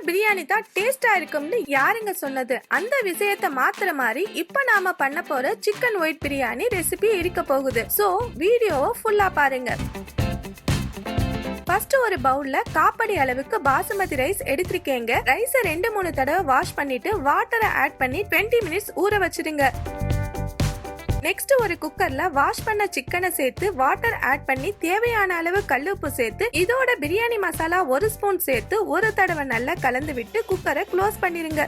பிரியாணி தான் டேஸ்டா இருக்கும்னு யாருங்க சொன்னது? அந்த விஷயத்தை மாத்துற மாதிரி இப்ப நாம பண்ண போற சிக்கன் ஒயிட் பிரியாணி ரெசிபி இருக்க போகுது. சோ வீடியோவை ஃபுல்லா பாருங்க. ஃபர்ஸ்ட் ஒரு பவுல்ல காப்படி அளவுக்கு பாசுமதி ரைஸ் எடுத்துருக்கேங்க. ரைஸை 2-3 தடவை வாஷ் பண்ணிட்டு வாட்டரை ஆட் பண்ணி 20 மினிட்ஸ் ஊற வச்சிடுங்க. நெக்ஸ்ட் ஒரு குக்கர்ல வாஷ் பண்ண சிக்கனை சேர்த்து வாட்டர் ஆட் பண்ணி தேவையான அளவு கல்லுப்பு சேர்த்து இதோட பிரியாணி மசாலா 1 ஸ்பூன் சேர்த்து ஒரு தடவை நல்லா கலந்து விட்டு குக்கரை க்ளோஸ் பண்ணிருங்க.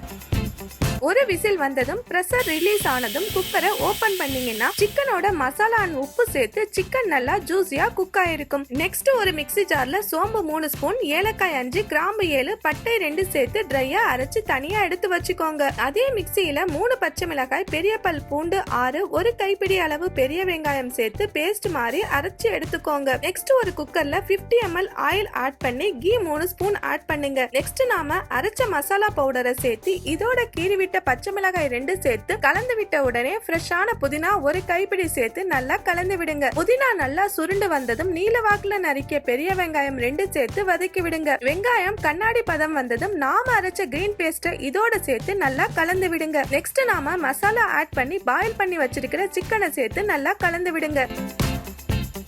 ஒரு விசில் வந்ததும் பிரஷர் ரிலீஸ் ஆனதும் குக்கரை ஓபன் பண்ணீங்கன்னா சிக்கனோட மசாலா அண்ட் உப்பு சேர்த்து சிக்கன் நல்லா ஜூசியா குக் ஆயிருக்கும். நெக்ஸ்ட் ஒரு மிக்ஸி ஜார்ல சோம்பு 3 ஸ்பூன், ஏலக்காய் 5, கிராம்பு 7, பட்டை 2 சேர்த்து ட்ரையா அரைச்சு தனியா எடுத்து வச்சுக்கோங்க. அதே மிக்ஸியில 3 பச்சை மிளகாய், பெரிய பல் பூண்டு 6, ஒரு கைப்பிடி அளவு பெரிய வெங்காயம் சேர்த்து பேஸ்ட் மாதிரி அரைச்சு எடுத்துக்கோங்க. நெக்ஸ்ட் ஒரு குக்கர்ல 50 ml ஆயில் ஆட் பண்ணி கீ 3 ஸ்பூன் ஆட் பண்ணுங்க. நெக்ஸ்ட் நாம அரைச்ச மசாலா பவுடரை சேர்த்து இதோட கீறி பச்சை மிளகாய் 2 சேர்த்து கலந்து விட்ட உடனே ஃப்ரெஷ்ஷான புதினா ஒரு கைப்பிடி சேர்த்து நல்லா கலந்து விடுங்க. புதினா நல்லா சுருண்டு வந்ததும் நீல வாக்குல நறுக்கிய பெரிய வெங்காயம் 2 சேர்த்து வதக்கி விடுங்க. வெங்காயம் கண்ணாடி பதம் வந்ததும் நாம அரைச்ச கிரீன் பேஸ்ட் இதோட சேர்த்து நல்லா கலந்து விடுங்க. நெக்ஸ்ட் நாம மசாலா ஆட் பண்ணி பாயில் பண்ணி வச்சிருக்கிற சிக்கனை சேர்த்து நல்லா கலந்து விடுங்க.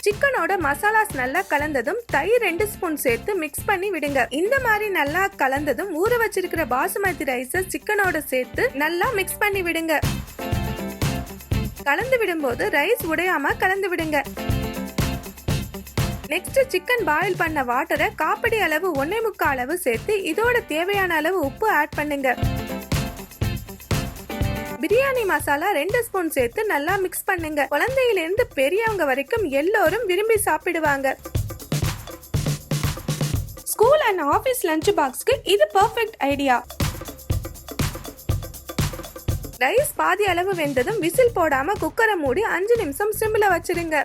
சிக்கனோட மசாலாஸ் நல்லா கலந்ததும் தயிர் 2 ஸ்பூன் சேர்த்து மிக்ஸ் பண்ணி விடுங்க. இந்த மாதிரி நல்லா கலந்ததும் ஊற வச்சிருக்கிற பாசுமதி ரைஸ் சிக்கனோட சேர்த்து நல்லா மிக்ஸ் பண்ணி விடுங்க. கலந்து விடும்போது ரைஸ் உடையாம கலந்து விடுங்க. நெக்ஸ்ட் சிக்கன் பாயில் பண்ண வாட்டரை காப்படி அளவு 1.25 அளவு சேர்த்து இதோட தேவையான அளவு உப்பு ஆட் பண்ணுங்க. பிரியாணி மசாலா 2 ஸ்பூன் சேர்த்து நல்லா மிக்ஸ் பண்ணுங்க. குழந்தையில இருந்து பெரியவங்க வரைக்கும் எல்லோரும் விரும்பி சாப்பிடுவாங்க. ஸ்கூல் அண்ட் ஆபீஸ் லஞ்ச் பாக்ஸ்க்கு இது பெர்ஃபெக்ட் ஐடியா. ரைஸ் பாதி அளவு வெந்ததும் விசில் போடாம குக்கரை மூடி 5 நிமிஷம் சிம்ல வச்சிருங்க.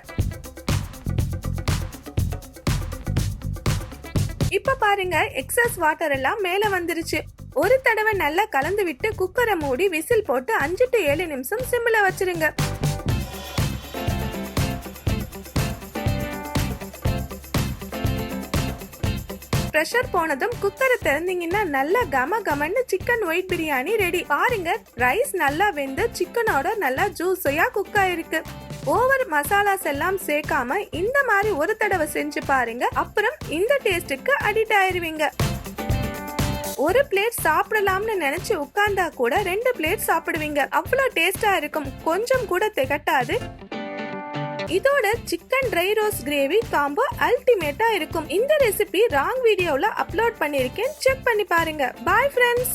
இப்ப பாருங்க, எக்ஸஸ் வாட்டர் எல்லாம் மேல வந்துருச்சு. ஒரு தடவை நல்லா கலந்து விட்டு குக்கரை மூடி விசில் போட்டு 5 to 7 நிமிஷம் சிம்ல வச்சிருங்க. பிரஷர் போனதும் குக்கரை திறந்தீங்கன்னா நல்லா கம கமன்னு சிக்கன் ஒயிட் பிரியாணி ரெடி. பாருங்க, ரைஸ் நல்லா வெந்து சிக்கனோட நல்லா ஜூஸியா குக் ஆயிருக்கு. ஓவர் மசாலாஸ் எல்லாம் சேர்க்காம இந்த மாதிரி ஒரு தடவை செஞ்சு பாருங்க. அப்புறம் இந்த டேஸ்டுக்கு அடிக்ட் ஆயிருவீங்க. ஒரு பிளேட் சாப்பிடலாம்னு நினைச்சு உட்கார்ந்தா கூட 2 பிளேட் சாப்பிடுவீங்க. அவ்வளவு டேஸ்டா இருக்கும், கொஞ்சம் கூட திகட்டாது. இதோட chicken dry roast gravy combo அல்டிமேட்டா இருக்கும். இந்த ரெசிபி ராங் வீடியோல அப்லோட் பண்ணிருக்கேன், செக் பண்ணி பாருங்க. Bye friends.